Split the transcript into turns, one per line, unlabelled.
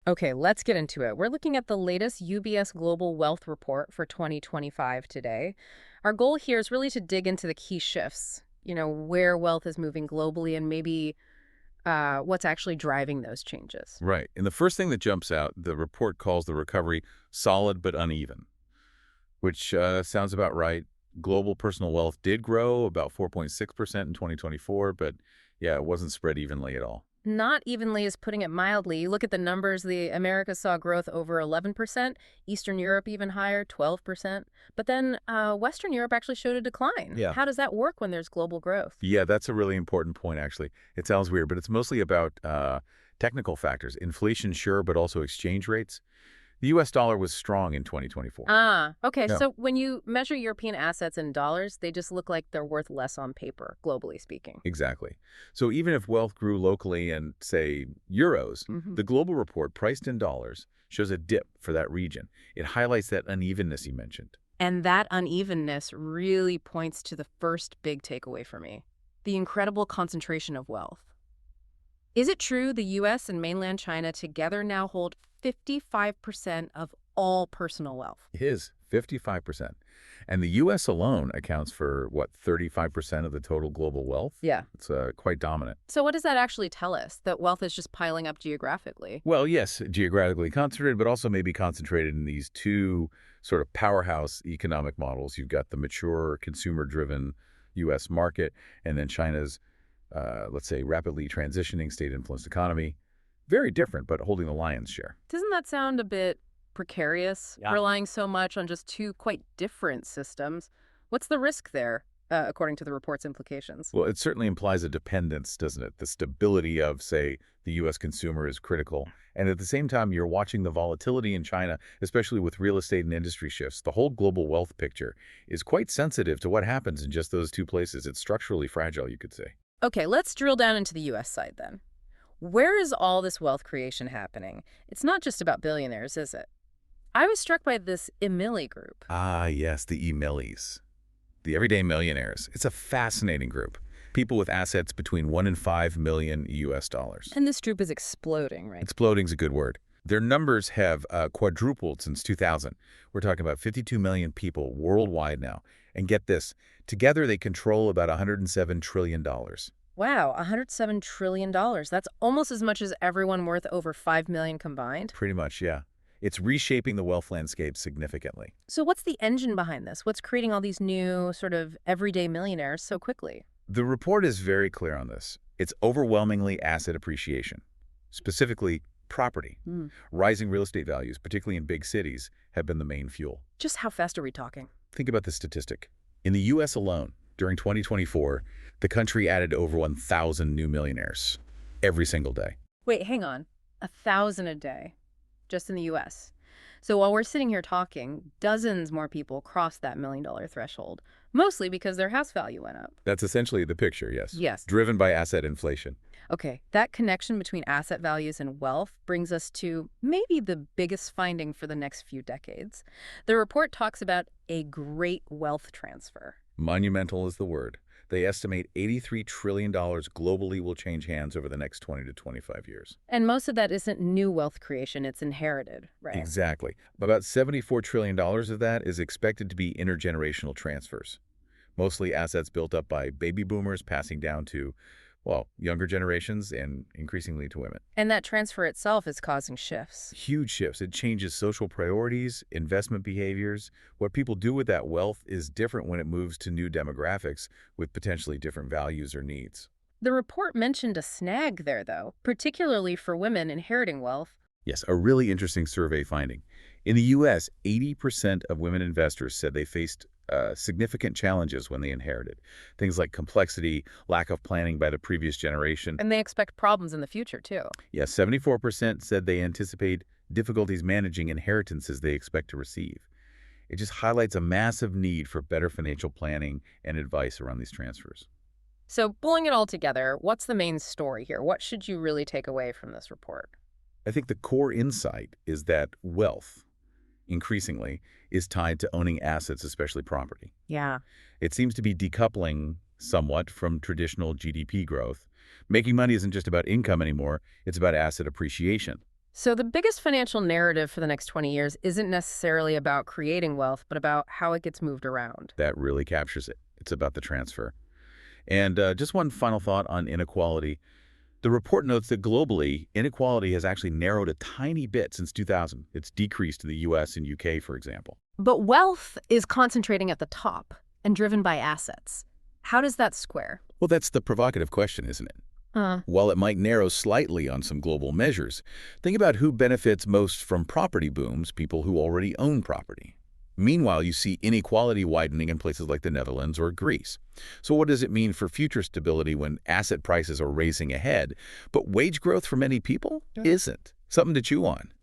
Okay, let's get into it. We're looking at the latest UBS Global Wealth Report for 2025 today. Our goal here is really to dig into the key shifts, where wealth is moving globally and maybe what's actually driving those changes.
Right. And the first thing that jumps out, the report calls the recovery solid but uneven, which sounds about right. Global personal wealth did grow about 4.6% in 2024, but yeah, it wasn't spread evenly at all.
Not evenly is putting it mildly. You look at the numbers, the Americas saw growth over 11%, Eastern Europe even higher, 12%. But then Western Europe actually showed a decline.
Yeah.
How does that work when there's global growth?
Yeah, that's a really important point, actually. It sounds weird, but it's mostly about technical factors. Inflation, sure, but also exchange rates. The U.S. dollar was strong in 2024.
Okay.
Yeah.
So when you measure European assets in dollars, they just look like they're worth less on paper, globally speaking.
Exactly. So even if wealth grew locally in, say, euros,
Hmm.
the global report priced in dollars shows a dip for that region. It highlights that unevenness you mentioned.
And that unevenness really points to the first big takeaway for me, the incredible concentration of wealth. Is it true the U.S. and mainland China together now hold 55% of all personal wealth?
It is 55%. And the U.S. alone accounts for, what, 35% of the total global wealth?
Yeah.
It's quite dominant.
So what does that actually tell us? That wealth is just piling up geographically?
Well, yes, geographically concentrated, but also maybe concentrated in these two sort of powerhouse economic models. You've got the mature, consumer-driven U.S. market, and then China's, let's say, rapidly transitioning state-influenced economy. Very different, but holding the lion's share.
Doesn't that sound a bit precarious,
Yeah.
relying so much on just two quite different systems? What's the risk there, according to the report's implications?
Well, it certainly implies a dependence, doesn't it? The stability of, say, the U.S. consumer is critical. And at the same time, you're watching the volatility in China, especially with real estate and industry shifts. The whole global wealth picture is quite sensitive to what happens in just those two places. It's structurally fragile, you could say.
Okay, let's drill down into the U.S. side then. Where is all this wealth creation happening? It's not just about billionaires, is it? I was struck by this Emily group.
Ah, yes, the E-Millies, the Everyday Millionaires. It's a fascinating group. People with assets between 1 and 5 million U.S. dollars.
And this group is exploding, right?
Exploding's a good word. Their numbers have quadrupled since 2000. We're talking about 52 million people worldwide now. And get this, together they control about $107 trillion.
Wow, $107 trillion. That's almost as much as everyone worth over 5 million combined.
Pretty much, yeah. It's reshaping the wealth landscape significantly.
So what's the engine behind this? What's creating all these new sort of everyday millionaires so quickly?
The report is very clear on this. It's overwhelmingly asset appreciation, specifically property. Rising real estate values, particularly in big cities, have been the main fuel.
Just how fast are we talking?
Think about this statistic. In the U.S. alone, during 2024, the country added over 1,000 new millionaires every single day.
Wait, hang on. 1,000 a day, just in the U.S. So while we're sitting here talking, dozens more people crossed that $1 million threshold, mostly because their house value went up.
That's essentially the picture, yes.
Yes.
Driven by asset inflation.
Okay, that connection between asset values and wealth brings us to maybe the biggest finding for the next few decades. The report talks about a great wealth transfer.
Monumental is the word. They estimate $83 trillion globally will change hands over the next 20 to 25 years.
And most of that isn't new wealth creation, it's inherited, right?
Exactly. About $74 trillion of that is expected to be intergenerational transfers, mostly assets built up by baby boomers passing down to, well, younger generations and increasingly to women.
And that transfer itself is causing shifts.
Huge shifts. It changes social priorities, investment behaviors. What people do with that wealth is different when it moves to new demographics with potentially different values or needs.
The report mentioned a snag there, though, particularly for women inheriting wealth.
Yes, a really interesting survey finding. In the U.S., 80% of women investors said they faced significant challenges when they inherited. Things like complexity, lack of planning by the previous generation.
And they expect problems in the future, too.
Yes, 74% said they anticipate difficulties managing inheritances they expect to receive. It just highlights a massive need for better financial planning and advice around these transfers.
So pulling it all together, what's the main story here? What should you really take away from this report?
I think the core insight is that wealth, increasingly, is tied to owning assets, especially property.
Yeah.
It seems to be decoupling somewhat from traditional GDP growth. Making money isn't just about income anymore, it's about asset appreciation.
So the biggest financial narrative for the next 20 years isn't necessarily about creating wealth, but about how it gets moved around.
That really captures it. It's about the transfer. And just one final thought on inequality. The report notes that globally, inequality has actually narrowed a tiny bit since 2000. It's decreased in the US and UK, for example.
But wealth is concentrating at the top and driven by assets. How does that square?
Well, that's the provocative question, isn't it?
Uh,
While it might narrow slightly on some global measures, think about who benefits most from property booms, people who already own property. Meanwhile, you see inequality widening in places like the Netherlands or Greece. So what does it mean for future stability when asset prices are racing ahead, but wage growth for many people isn't? Something to chew on.